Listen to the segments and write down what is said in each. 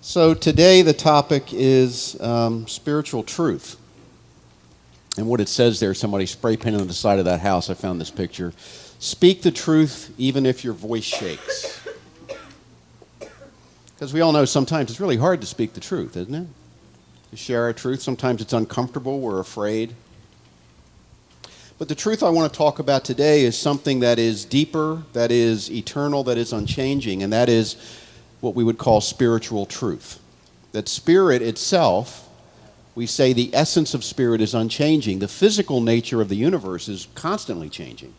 So today the topic is spiritual truth. And what it says there, somebody spray painted on the side of that house, I found this picture. Speak the truth even if your voice shakes. Because we all know sometimes it's really hard to speak the truth, isn't it? To share our truth. Sometimes it's uncomfortable, we're afraid. But the truth I want to talk about today is something that is deeper, that is eternal, that is unchanging, and that is what we would call spiritual truth. That spirit itself, we say the essence of spirit is unchanging. The physical nature of the universe is constantly changing.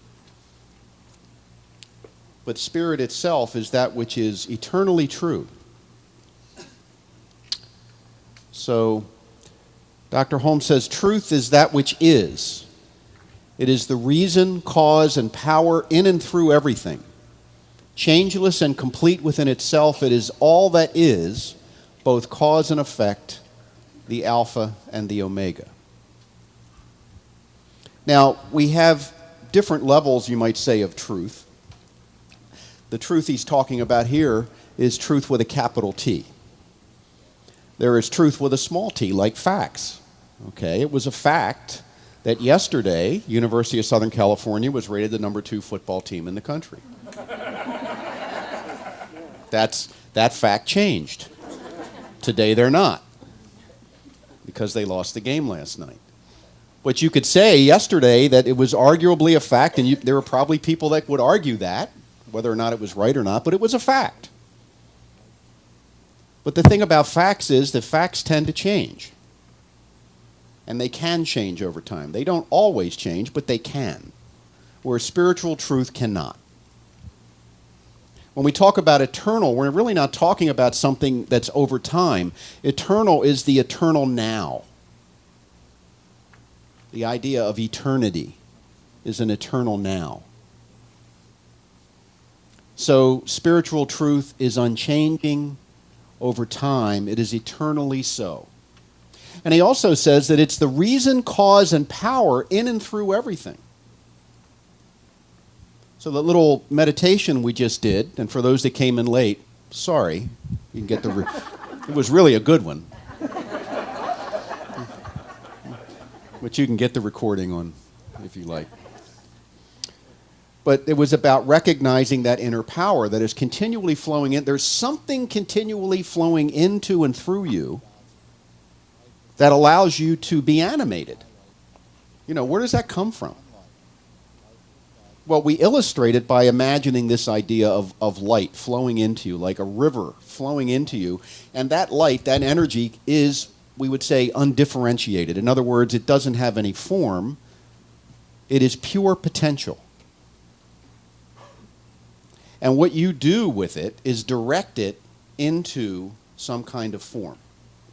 But spirit itself is that which is eternally true. So, Dr. Holmes says, truth is that which is. It is the reason, cause, and power in and through everything. Changeless and complete within itself, it is all that is, both cause and effect, the Alpha and the Omega. Now, we have different levels, you might say, of truth. The truth he's talking about here is truth with a capital T. There is truth with a small t, like facts. Okay, it was a fact that yesterday, University of Southern California was rated the number 2 football team in the country. That fact changed. Today they're not, because they lost the game last night. But you could say yesterday that it was arguably a fact, and there were probably people that would argue that, whether or not it was right or not, but it was a fact. But the thing about facts is that facts tend to change. And they can change over time. They don't always change, but they can. Whereas spiritual truth cannot. When we talk about eternal, we're really not talking about something that's over time. Eternal is the eternal now. The idea of eternity is an eternal now. So spiritual truth is unchanging over time. It is eternally so. And he also says that it's the reason, cause, and power in and through everything. So the little meditation we just did, and for those that came in late, sorry, you can get it was really a good one. But you can get the recording on if you like. But it was about recognizing that inner power that is continually flowing in. There's something continually flowing into and through you that allows you to be animated. You know, where does that come from? Well, we illustrate it by imagining this idea of light flowing into you, like a river flowing into you. And that light, that energy is, we would say, undifferentiated. In other words, it doesn't have any form. It is pure potential. And what you do with it is direct it into some kind of form,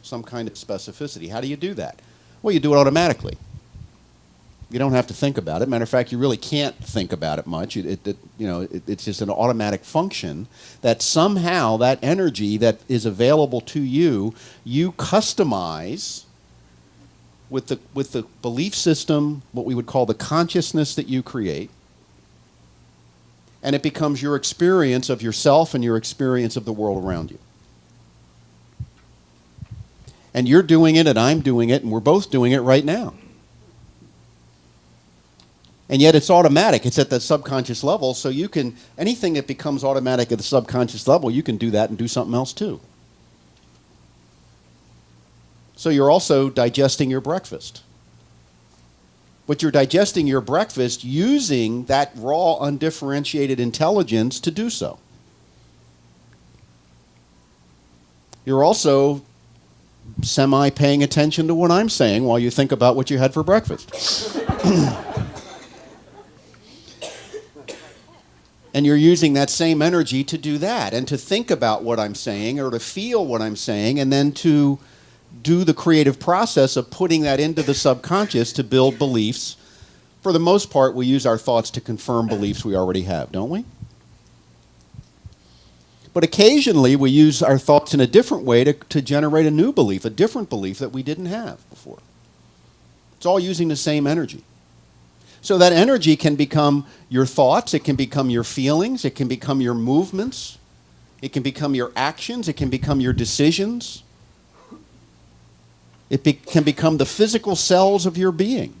some kind of specificity. How do you do that? Well, you do it automatically. You don't have to think about it. Matter of fact, you really can't think about it much. It's just an automatic function that somehow that energy that is available to you, you customize with the belief system, what we would call the consciousness that you create. And it becomes your experience of yourself and your experience of the world around you. And you're doing it and I'm doing it and we're both doing it right now. And yet it's automatic. It's at the subconscious level, so you can, anything that becomes automatic at the subconscious level, you can do that and do something else too. So you're also digesting your breakfast. But you're digesting your breakfast using that raw, undifferentiated intelligence to do so. You're also semi-paying attention to what I'm saying while you think about what you had for breakfast. And you're using that same energy to do that and to think about what I'm saying or to feel what I'm saying and then to do the creative process of putting that into the subconscious to build beliefs. For the most part, we use our thoughts to confirm beliefs we already have, don't we? But occasionally, we use our thoughts in a different way to generate a new belief, a different belief that we didn't have before. It's all using the same energy. So that energy can become your thoughts, it can become your feelings, it can become your movements, it can become your actions, it can become your decisions. It can become the physical cells of your being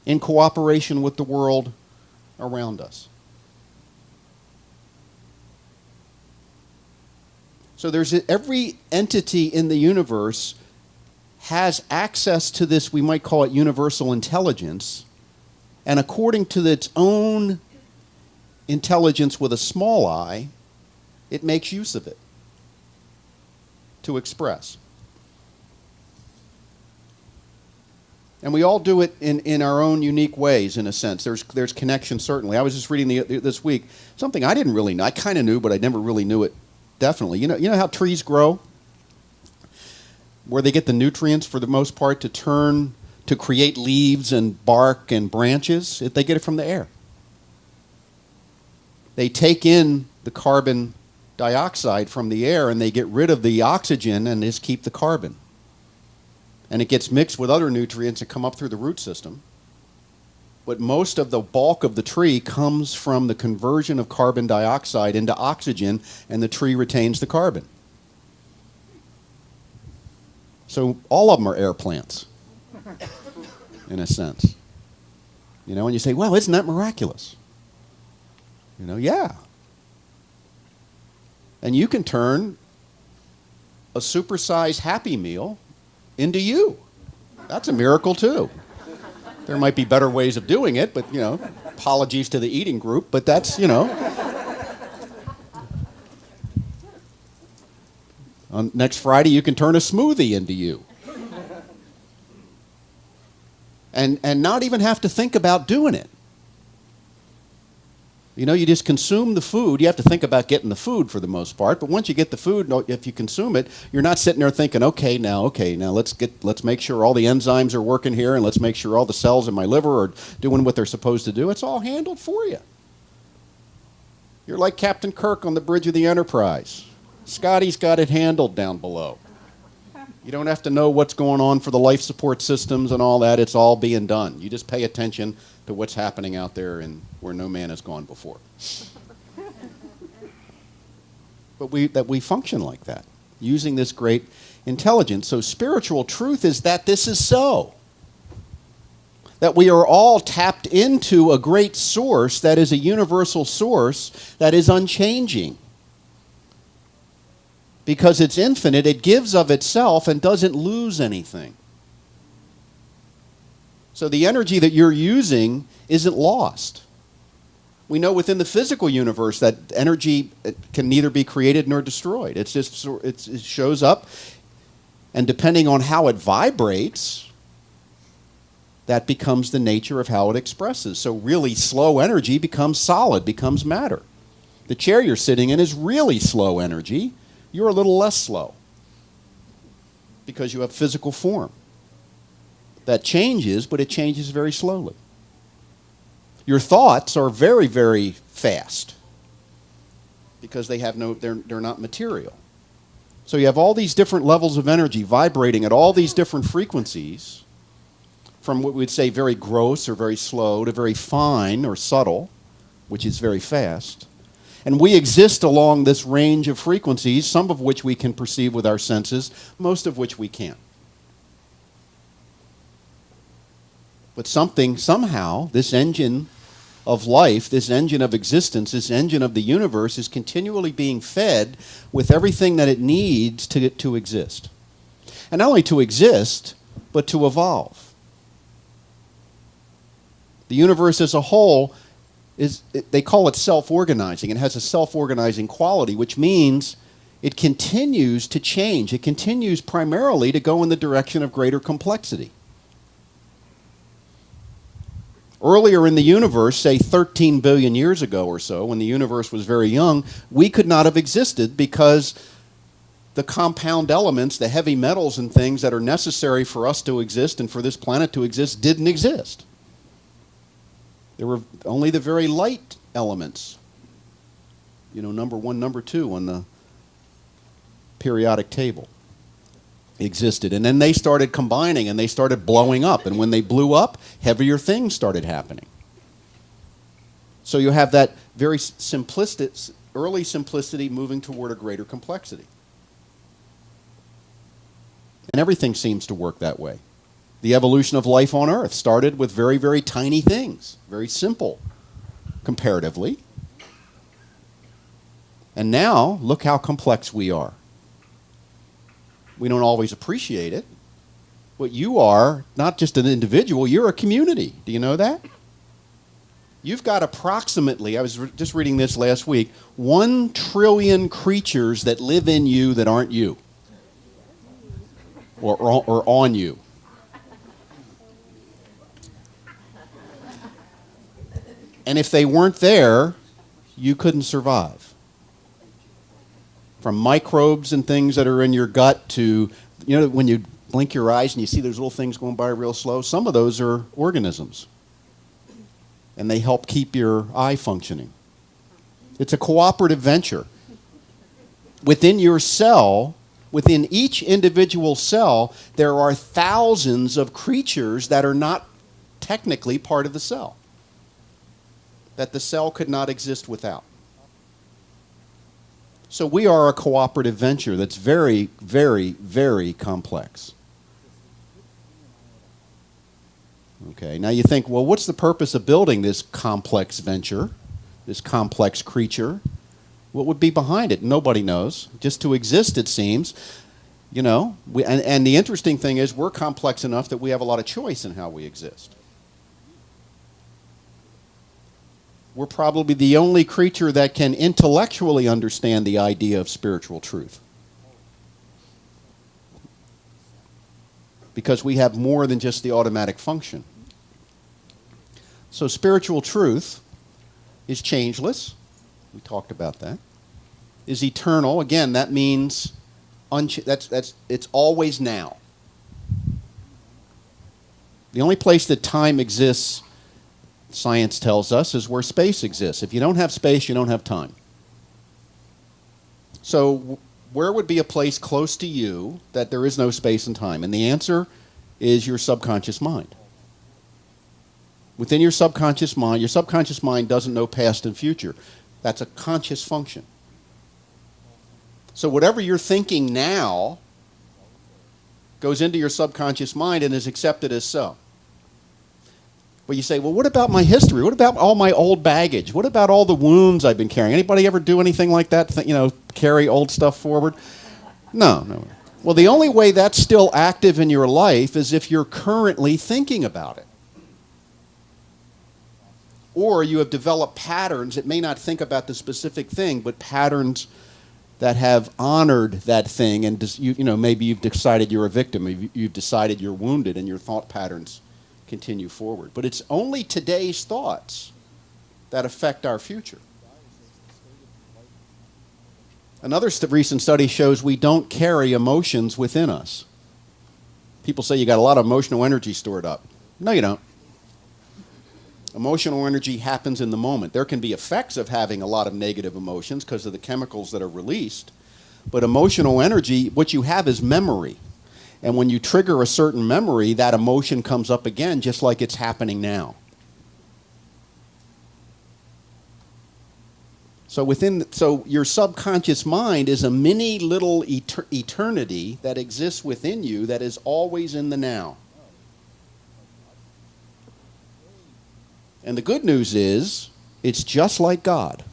in cooperation with the world around us. So every entity in the universe has access to this, we might call it universal intelligence, and according to its own intelligence with a small I, it makes use of it to express. And we all do it in our own unique ways, in a sense. There's connection, certainly. I was just reading this week something I didn't really know. I kind of knew, but I never really knew it definitely. You know how trees grow? Where they get the nutrients, for the most part, to create leaves and bark and branches? They get it from the air. They take in the carbon dioxide from the air, and they get rid of the oxygen and just keep the carbon. And it gets mixed with other nutrients and come up through the root system. But most of the bulk of the tree comes from the conversion of carbon dioxide into oxygen, and the tree retains the carbon. So all of them are air plants, in a sense. You know, and you say, well, isn't that miraculous? You know, yeah. And you can turn a supersized Happy Meal into you. That's a miracle too. There might be better ways of doing it, but, you know, apologies to the eating group, but that's, you know. Next Friday, you can turn a smoothie into you. And not even have to think about doing it. You know, you just consume the food. You have to think about getting the food for the most part, but once you get the food, if you consume it, you're not sitting there thinking, okay, now let's make sure all the enzymes are working here, and let's make sure all the cells in my liver are doing what they're supposed to do. It's all handled for you. You're like Captain Kirk on the bridge of the Enterprise. Scotty's got it handled down below. You don't have to know what's going on for the life support systems and all that. It's all being done. You just pay attention to what's happening out there and where no man has gone before. But we function like that, using this great intelligence. So spiritual truth is that this is so. That we are all tapped into a great source that is a universal source that is unchanging. Because it's infinite, it gives of itself and doesn't lose anything. So the energy that you're using isn't lost. We know within the physical universe that energy can neither be created nor destroyed. It shows up, and depending on how it vibrates, that becomes the nature of how it expresses. So really slow energy becomes solid, becomes matter. The chair you're sitting in is really slow energy. You're a little less slow because you have physical form. That changes, but it changes very slowly. Your thoughts are very, very fast because they're not material. So you have all these different levels of energy vibrating at all these different frequencies, from what we'd say very gross or very slow to very fine or subtle, which is very fast. And we exist along this range of frequencies, some of which we can perceive with our senses, most of which we can't. But somehow, this engine of life, this engine of existence, this engine of the universe is continually being fed with everything that it needs to exist. And not only to exist, but to evolve. The universe as a whole they call it self-organizing. It has a self-organizing quality, which means it continues to change. It continues primarily to go in the direction of greater complexity. Earlier in the universe, say 13 billion years ago or so, when the universe was very young, we could not have existed because the compound elements, the heavy metals and things that are necessary for us to exist and for this planet to exist didn't exist. There were only the very light elements, number 1, number 2 on the periodic table. existed. And then they started combining and they started blowing up. And when they blew up, heavier things started happening. So you have that very simplistic, early simplicity moving toward a greater complexity. And everything seems to work that way. The evolution of life on Earth started with very, very tiny things, very simple comparatively. And now, look how complex we are. We don't always appreciate it. But you are not just an individual, you're a community. Do you know that? You've got approximately, I was just reading this last week, 1 trillion creatures that live in you that aren't you. Or on you. And if they weren't there, you couldn't survive. From microbes and things that are in your gut to, you know, when you blink your eyes and you see those little things going by real slow, some of those are organisms. And they help keep your eye functioning. It's a cooperative venture. Within your cell, within each individual cell, there are thousands of creatures that are not technically part of the cell, that the cell could not exist without. So we are a cooperative venture that's very, very, very complex. Okay, now you think, well, what's the purpose of building this complex venture, this complex creature? What would be behind it? Nobody knows. Just to exist, it seems. You know, and the interesting thing is we're complex enough that we have a lot of choice in how we exist. We're probably the only creature that can intellectually understand the idea of spiritual truth. Because we have more than just the automatic function. So spiritual truth is changeless. We talked about that. Is eternal. Again, that means it's always now. The only place that time exists, science tells us, is where space exists. If you don't have space, you don't have time. So where would be a place close to you that there is no space and time? And the answer is your subconscious mind. Within your subconscious mind doesn't know past and future. That's a conscious function. So whatever you're thinking now goes into your subconscious mind and is accepted as so. But you say, well, what about my history? What about all my old baggage? What about all the wounds I've been carrying? Anybody ever do anything like that? You know, carry old stuff forward? No. Well, the only way that's still active in your life is if you're currently thinking about it. Or you have developed patterns that may not think about the specific thing, but patterns that have honored that thing, and maybe you've decided you're a victim, you've decided you're wounded, and your thought patterns continue forward. But it's only today's thoughts that affect our future. Another recent study shows we don't carry emotions within us. People say you got a lot of emotional energy stored up. No, you don't. Emotional energy happens in the moment. There can be effects of having a lot of negative emotions because of the chemicals that are released. But emotional energy, what you have is memory. And when you trigger a certain memory, that emotion comes up again just like it's happening now. So your subconscious mind is a mini little eternity that exists within you that is always in the now. And the good news is, it's just like God.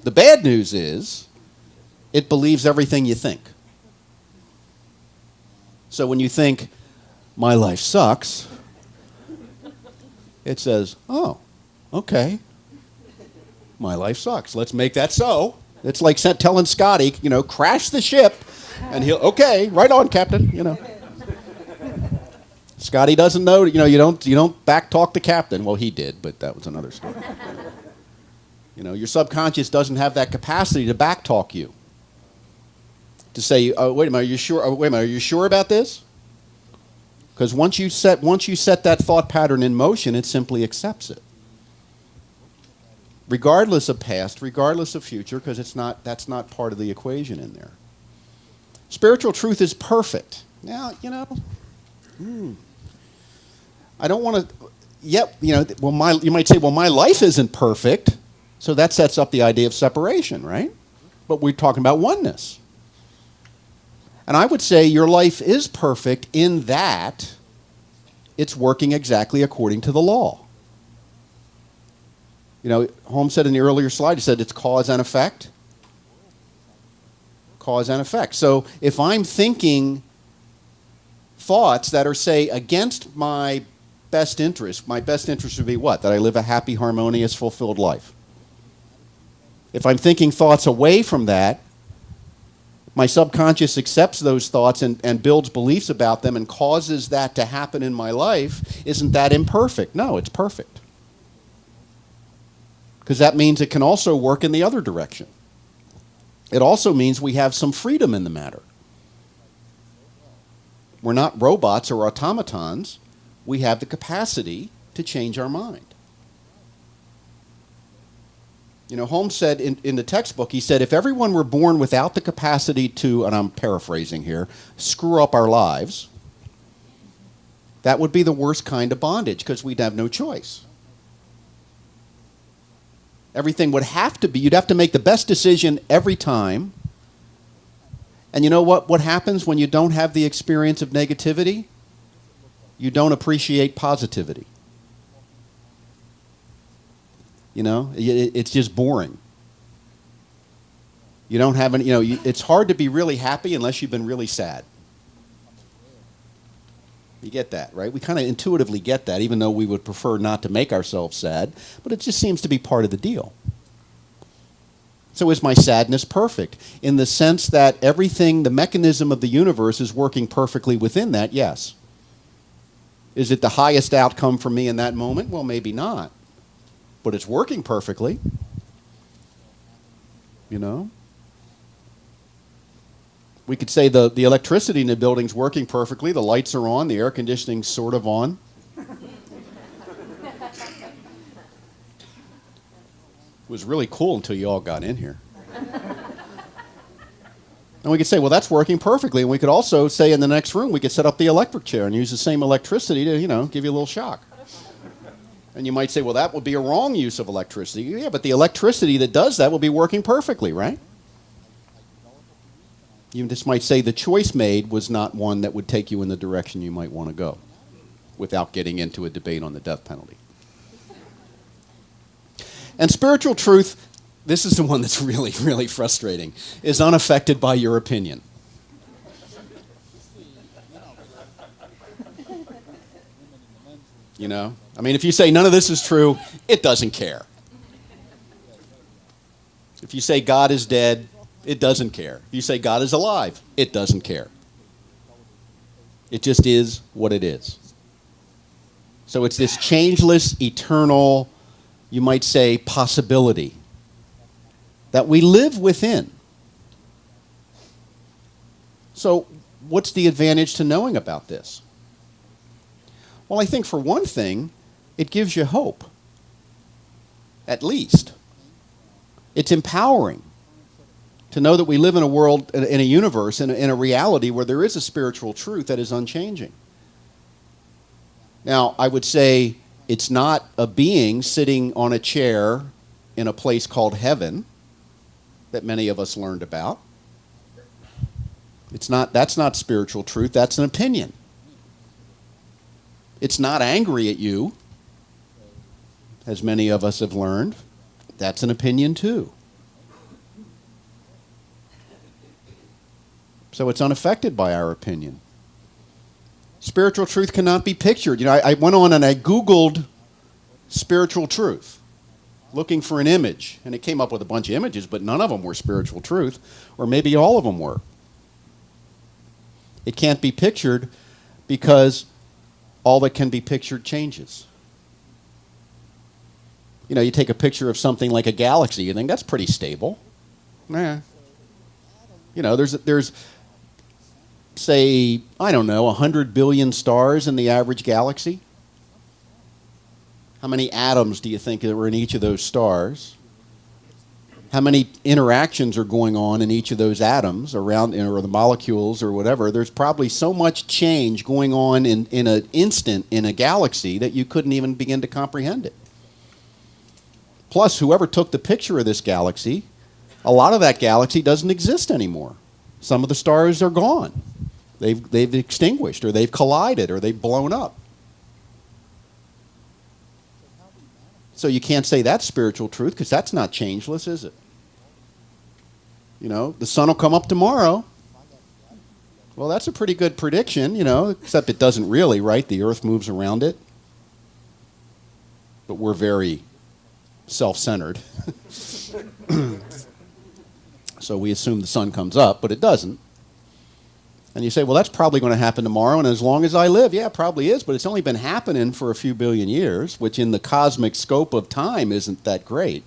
The bad news is, it believes everything you think. So when you think, my life sucks, it says, oh, okay, my life sucks. Let's make that so. It's like telling Scotty, crash the ship, and he'll, okay, right on, Captain, Scotty doesn't know, you don't backtalk the captain. Well, he did, but that was another story. Your subconscious doesn't have that capacity to backtalk you. To say, oh, wait a minute, are you sure? Oh, wait a minute, are you sure about this? Because once you set that thought pattern in motion, it simply accepts it. regardless of past, regardless of future, because that's not part of the equation in there. Spiritual truth is perfect. Now, I don't want to. Yep, you might say, well, my life isn't perfect, so that sets up the idea of separation, right? But we're talking about oneness. And I would say your life is perfect in that it's working exactly according to the law. Holmes said in the earlier slide, he said it's cause and effect. Cause and effect. So if I'm thinking thoughts that are, say, against my best interest would be what? That I live a happy, harmonious, fulfilled life. If I'm thinking thoughts away from that, my subconscious accepts those thoughts and builds beliefs about them and causes that to happen in my life. Isn't that imperfect? No, it's perfect. Because that means it can also work in the other direction. It also means we have some freedom in the matter. We're not robots or automatons. We have the capacity to change our mind. Holmes said in the textbook, he said, if everyone were born without the capacity to, and I'm paraphrasing here, screw up our lives, that would be the worst kind of bondage because we'd have no choice. Everything would have to be, you'd have to make the best decision every time. And you know what happens when you don't have the experience of negativity? You don't appreciate positivity. It's just boring. You don't have any, it's hard to be really happy unless you've been really sad. You get that, right? We kind of intuitively get that, even though we would prefer not to make ourselves sad, but it just seems to be part of the deal. So is my sadness perfect? In the sense that everything, the mechanism of the universe is working perfectly within that? Yes. Is it the highest outcome for me in that moment? Well, maybe not. But it's working perfectly. We could say the electricity in the building's working perfectly. The lights are on. The air conditioning's sort of on. It was really cool until you all got in here. And we could say, well, that's working perfectly. And we could also say in the next room, we could set up the electric chair and use the same electricity to, give you a little shock. And you might say, well, that would be a wrong use of electricity. Yeah, but the electricity that does that will be working perfectly, right? You just might say the choice made was not one that would take you in the direction you might want to go without getting into a debate on the death penalty. And spiritual truth, this is the one that's really, really frustrating, is unaffected by your opinion. If you say none of this is true, it doesn't care. If you say God is dead, it doesn't care. If you say God is alive, it doesn't care. It just is what it is. So it's this changeless, eternal, you might say, possibility that we live within. So what's the advantage to knowing about this? Well, I think for one thing, it gives you hope. At least. It's empowering to know that we live in a world, in a universe, in a reality where there is a spiritual truth that is unchanging. Now, I would say it's not a being sitting on a chair in a place called heaven that many of us learned about. That's not spiritual truth, that's an opinion. It's not angry at you, as many of us have learned. That's an opinion too. So it's unaffected by our opinion. Spiritual truth cannot be pictured. I went on and I Googled spiritual truth, looking for an image, and it came up with a bunch of images, but none of them were spiritual truth, or maybe all of them were. It can't be pictured because all that can be pictured changes. You take a picture of something like a galaxy, you think that's pretty stable. There's say, 100 billion stars in the average galaxy. How many atoms do you think there were in each of those stars? how many interactions are going on in each of those atoms around, or the molecules or whatever. There's probably so much change going on in an instant in a galaxy that you couldn't even begin to comprehend it. Plus, whoever took the picture of this galaxy, a lot of that galaxy doesn't exist anymore. Some of the stars are gone. They've extinguished, or they've collided, or they've blown up. So you can't say that's spiritual truth, because that's not changeless, is it? You know, the sun will come up tomorrow. Well, that's a pretty good prediction, you know, except it doesn't really, right? The earth moves around it. But we're very self-centered. So we assume the sun comes up, but it doesn't. And you say, well, that's probably going to happen tomorrow, and as long as I live, yeah, it probably is, but it's only been happening for a few billion years, which in the cosmic scope of time isn't that great.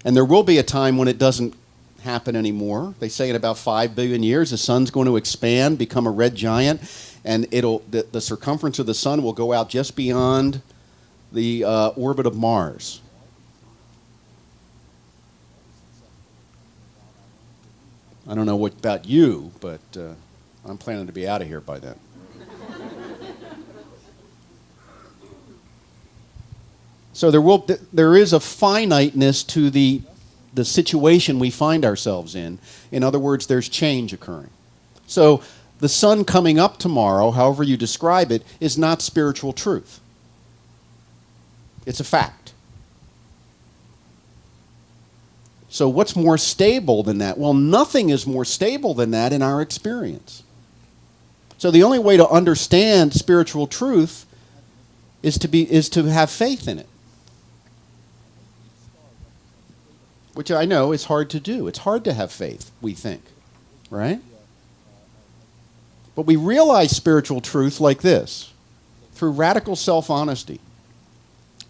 And there will be a time when it doesn't happen anymore. They say in about 5 billion years, the sun's going to expand, become a red giant, and the circumference of the sun will go out just beyond the orbit of Mars. I don't know what about you, but I'm planning to be out of here by then. So there is a finiteness to the situation we find ourselves in. In other words, there's change occurring. So the sun coming up tomorrow, however you describe it, is not spiritual truth. It's a fact. So what's more stable than that? Well, nothing is more stable than that in our experience. So the only way to understand spiritual truth is to have faith in it. Which I know is hard to do. It's hard to have faith, we think, right? But we realize spiritual truth like this, through radical self-honesty.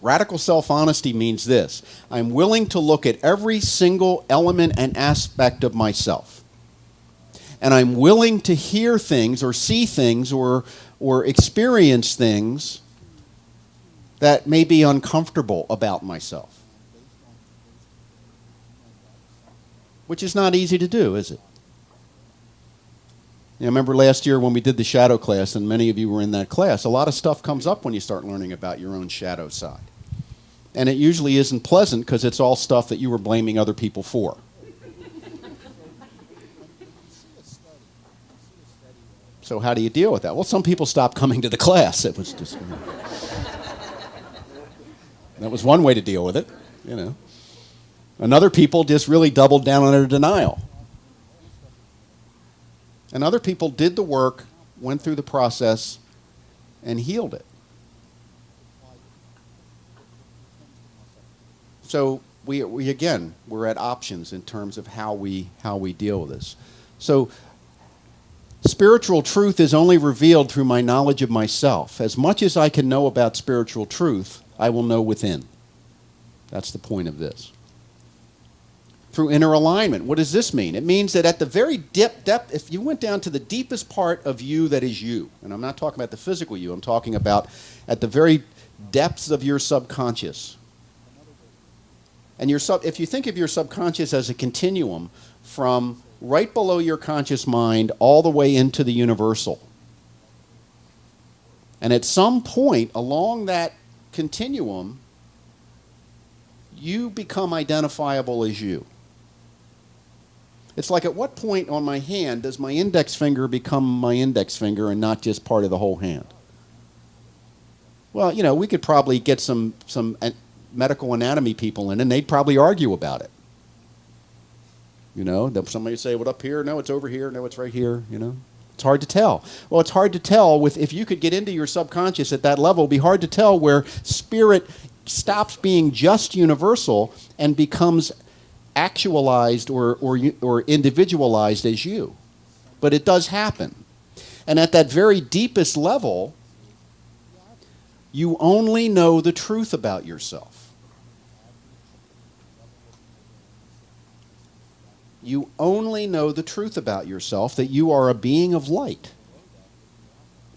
Radical self-honesty means this: I'm willing to look at every single element and aspect of myself. And I'm willing to hear things or see things or experience things that may be uncomfortable about myself. Which is not easy to do, is it? I remember last year when we did the shadow class, and many of you were in that class, a lot of stuff comes up when you start learning about your own shadow side. And it usually isn't pleasant because it's all stuff that you were blaming other people for. So how do you deal with that? Well, some people stopped coming to the class. It was just, that was one way to deal with it, you know. And other people just really doubled down on their denial. And other people did the work, went through the process, and healed it. So we again, we're at options in terms of how we deal with this. So spiritual truth is only revealed through my knowledge of myself. As much as I can know about spiritual truth, I will know within. That's the point of this. Through inner alignment. What does this mean? It means that at the very depth, if you went down to the deepest part of you that is you, and I'm not talking about the physical you, I'm talking about at the very depths of your subconscious. And if you think of your subconscious as a continuum from right below your conscious mind all the way into the universal. And at some point along that continuum, you become identifiable as you. It's like, at what point on my hand does my index finger become my index finger and not just part of the whole hand? Well, you know, we could probably get some medical anatomy people in, and they'd probably argue about it. You know, somebody would say, what, up here? No, it's over here. No, it's right here, you know. It's hard to tell. Well, it's hard to tell if you could get into your subconscious at that level, it'd be hard to tell where spirit stops being just universal and becomes actualized or individualized as you. But it does happen. And at that very deepest level, you only know the truth about yourself. You only know the truth about yourself, that you are a being of light,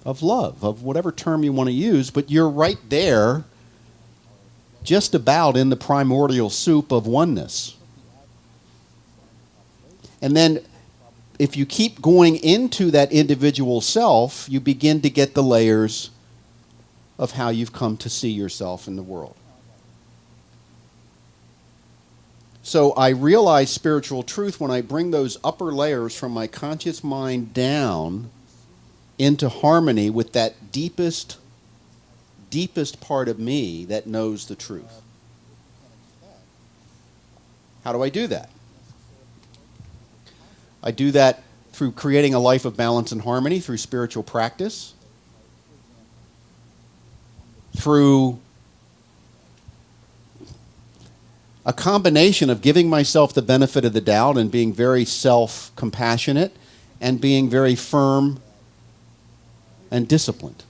of love, of whatever term you want to use, but you're right there, just about in the primordial soup of oneness. And then if you keep going into that individual self, you begin to get the layers of how you've come to see yourself in the world. So I realize spiritual truth when I bring those upper layers from my conscious mind down into harmony with that deepest part of me that knows the truth. How do I do that? I do that through creating a life of balance and harmony, through spiritual practice, through a combination of giving myself the benefit of the doubt and being very self-compassionate and being very firm and disciplined.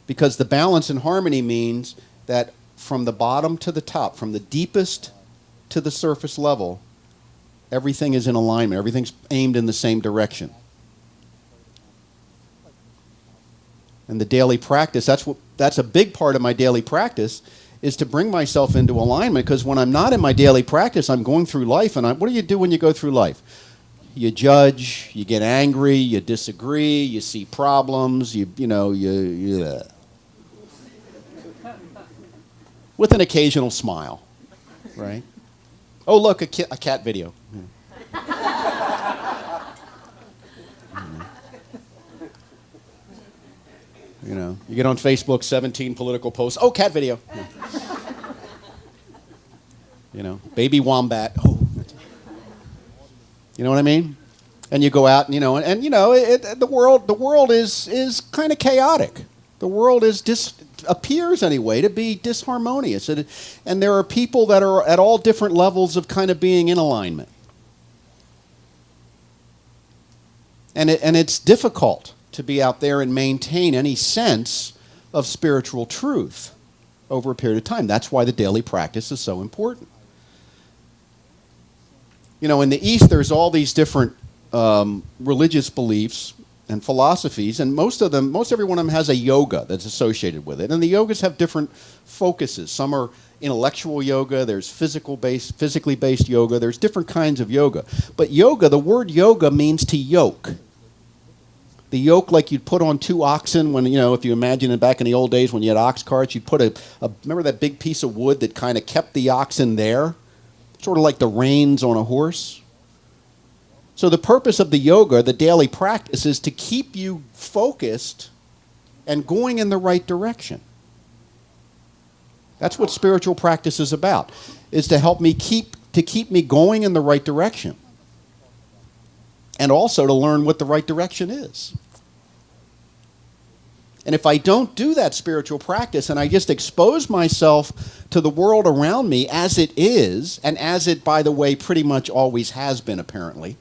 Because the balance and harmony means that from the bottom to the top, from the deepest to the surface level, everything is in alignment. Everything's aimed in the same direction. And the daily practice, that's a big part of my daily practice, is to bring myself into alignment, because when I'm not in my daily practice, I'm going through life, and what do you do when you go through life? You judge, you get angry, you disagree, you see problems, you with an occasional smile, right? Oh, look, a cat video. You get on Facebook, 17 political posts. Oh, cat video. Baby wombat. Oh, you know what I mean? And you go out, and the world is kind of chaotic. The world appears anyway to be disharmonious, and there are people that are at all different levels of kind of being in alignment, and it's difficult to be out there and maintain any sense of spiritual truth over a period of time. That's why the daily practice is so important. In the East, there's all these different religious beliefs and philosophies, and most every one of them has a yoga that's associated with it. And the yogas have different focuses. Some are intellectual yoga, there's physically based yoga, there's different kinds of yoga. But yoga, the word yoga means to yoke. The yoke like you'd put on two oxen when, if you imagine it back in the old days when you had ox carts, you'd put remember that big piece of wood that kind of kept the oxen there? Sort of like the reins on a horse. So the purpose of the yoga, the daily practice, is to keep you focused and going in the right direction. That's what spiritual practice is about, is to help me keep me going in the right direction. And also to learn what the right direction is. And if I don't do that spiritual practice and I just expose myself to the world around me as it is, and as it, by the way, pretty much always has been apparently,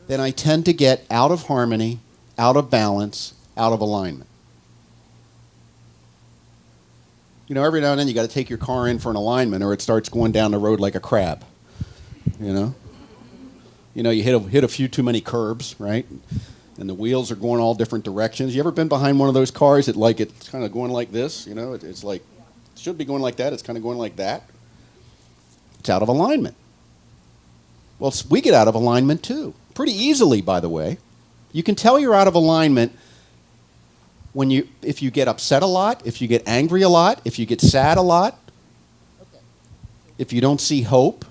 then I tend to get out of harmony, out of balance, out of alignment. Every now and then you got to take your car in for an alignment or it starts going down the road like a crab, you hit a few too many curbs, right? And the wheels are going all different directions. You ever been behind one of those cars that it's kind of going like this? It's like, it should be going like that. It's kind of going like that. It's out of alignment. Well, we get out of alignment too. Pretty easily, by the way. You can tell you're out of alignment if you get upset a lot, if you get angry a lot, if you get sad a lot, if you don't see hope,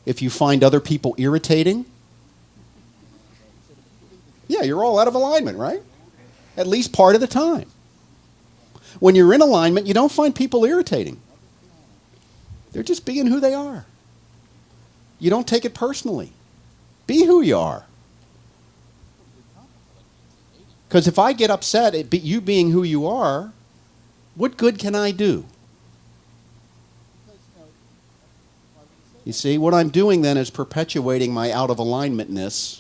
if you find other people irritating. Yeah, you're all out of alignment, right? At least part of the time. When you're in alignment, you don't find people irritating. They're just being who they are. You don't take it personally. Be who you are. Because if I get upset at you being who you are, what good can I do? You see, what I'm doing then is perpetuating my out of alignmentness,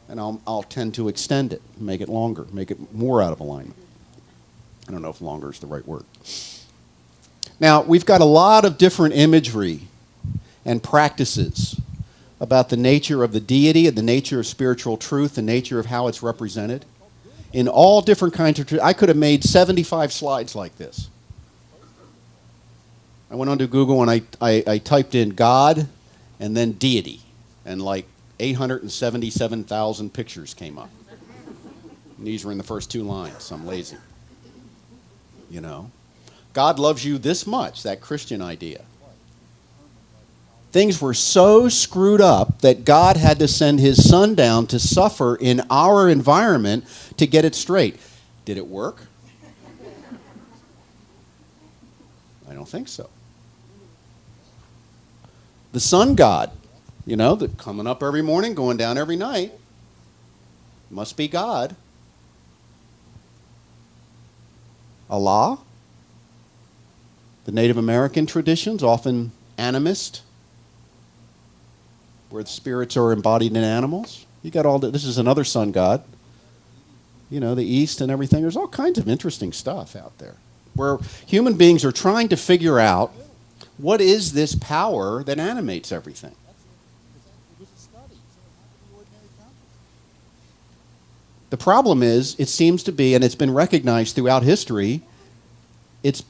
and I'll tend to extend it, make it longer, make it more out of alignment. I don't know if longer is the right word. Now, we've got a lot of different imagery and practices about the nature of the deity and the nature of spiritual truth, the nature of how it's represented. In all different kinds of... I could have made 75 slides like this. I went onto Google and I typed in God and then deity, and like 877,000 pictures came up. And these were in the first 2 lines. I'm lazy. You know? God loves you this much, that Christian idea. Things were so screwed up that God had to send his son down to suffer in our environment to get it straight. Did it work? I don't think so. The sun god, you know, coming up every morning, going down every night, must be God. Allah. The Native American traditions, often animist, where the spirits are embodied in animals. You got all this is another sun god. You know, the East and everything. There's all kinds of interesting stuff out there where human beings are trying to figure out what is this power that animates everything. The problem is, it seems to be, and it's been recognized throughout history, it's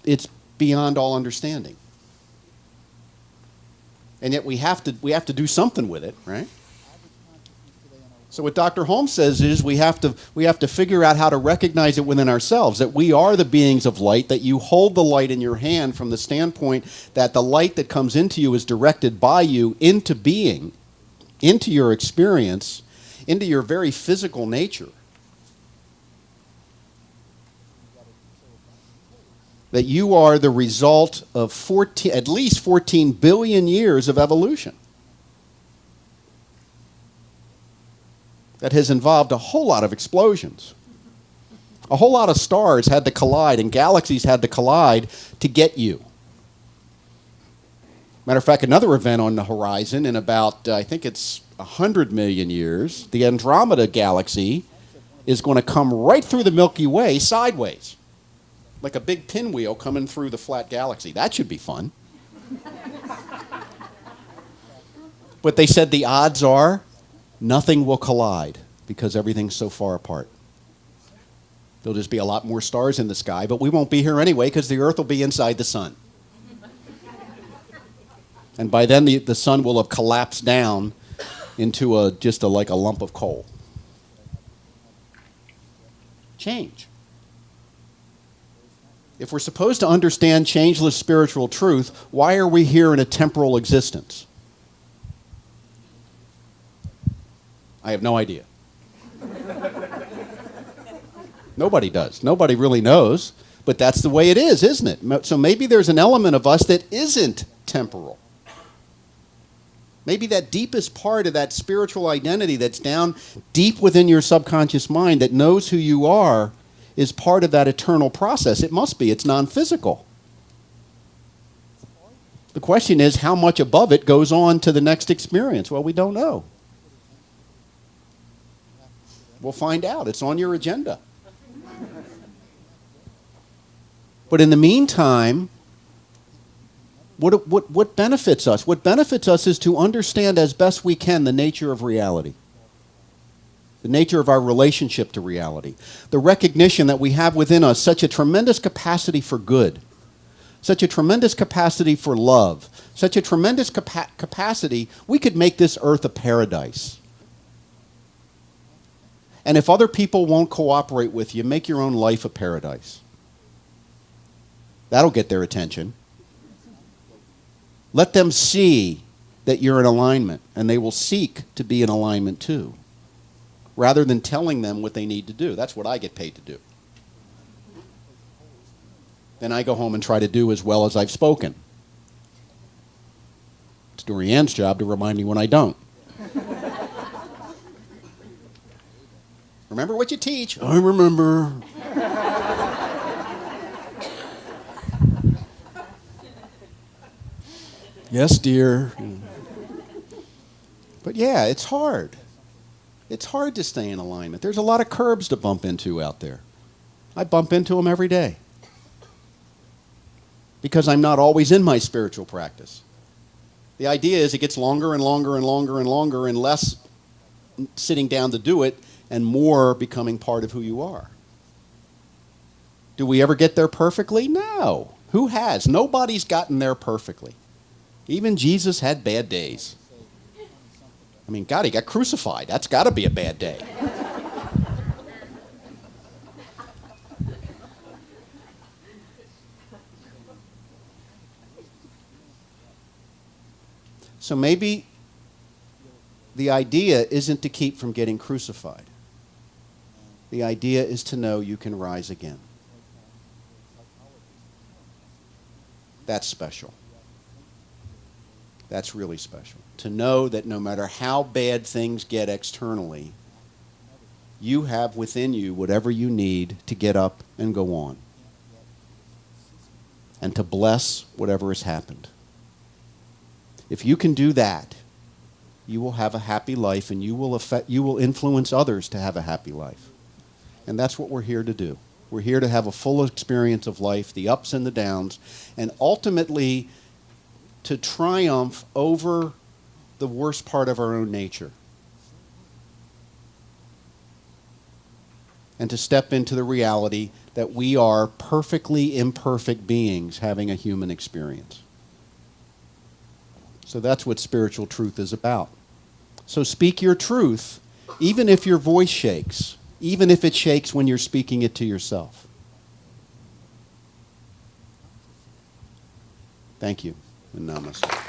beyond all understanding. And yet we have to do something with it, right? So what Dr. Holmes says is we have to figure out how to recognize it within ourselves, that we are the beings of light, that you hold the light in your hand from the standpoint that the light that comes into you is directed by you into being, into your experience, into your very physical nature. That you are the result of at least 14 billion years of evolution. That has involved a whole lot of explosions. A whole lot of stars had to collide and galaxies had to collide to get you. Matter of fact, another event on the horizon in about, I think it's 100 million years, the Andromeda galaxy is going to come right through the Milky Way sideways. Like a big pinwheel coming through the flat galaxy. That should be fun. But they said the odds are nothing will collide because everything's so far apart. There'll just be a lot more stars in the sky, but we won't be here anyway because the Earth will be inside the sun. And by then the sun will have collapsed down into like a lump of coal. Change. If we're supposed to understand changeless spiritual truth, why are we here in a temporal existence? I have no idea. Nobody does. Nobody really knows, but that's the way it is, isn't it? So maybe there's an element of us that isn't temporal. Maybe that deepest part of that spiritual identity that's down deep within your subconscious mind that knows who you are is part of that eternal process. It must be. It's non-physical. The question is, how much above it goes on to the next experience? Well, we don't know. We'll find out. It's on your agenda. But in the meantime, what benefits us? What benefits us is to understand as best we can the nature of reality. The nature of our relationship to reality. The recognition that we have within us such a tremendous capacity for good. Such a tremendous capacity for love. Such a tremendous capacity, we could make this earth a paradise. And if other people won't cooperate with you, make your own life a paradise. That'll get their attention. Let them see that you're in alignment, and they will seek to be in alignment too, rather than telling them what they need to do. That's what I get paid to do. Then I go home and try to do as well as I've spoken. It's Dorian's job to remind me when I don't. Remember what you teach. I remember. Yes, dear. But yeah, it's hard. It's hard to stay in alignment. There's a lot of curbs to bump into out there. I bump into them every day. Because I'm not always in my spiritual practice. The idea is it gets longer and longer and longer and longer and less sitting down to do it and more becoming part of who you are. Do we ever get there perfectly? No. Who has? Nobody's gotten there perfectly. Even Jesus had bad days. I mean, God, he got crucified. That's got to be a bad day. So maybe the idea isn't to keep from getting crucified. The idea is to know you can rise again. That's special. That's really special. To know that no matter how bad things get externally, you have within you whatever you need to get up and go on. And to bless whatever has happened. If you can do that, you will have a happy life, and you will influence others to have a happy life. And that's what we're here to do. We're here to have a full experience of life, the ups and the downs, and ultimately to triumph over the worst part of our own nature. And to step into the reality that we are perfectly imperfect beings having a human experience. So that's what spiritual truth is about. So speak your truth, even if your voice shakes, even if it shakes when you're speaking it to yourself. Thank you, and namaste.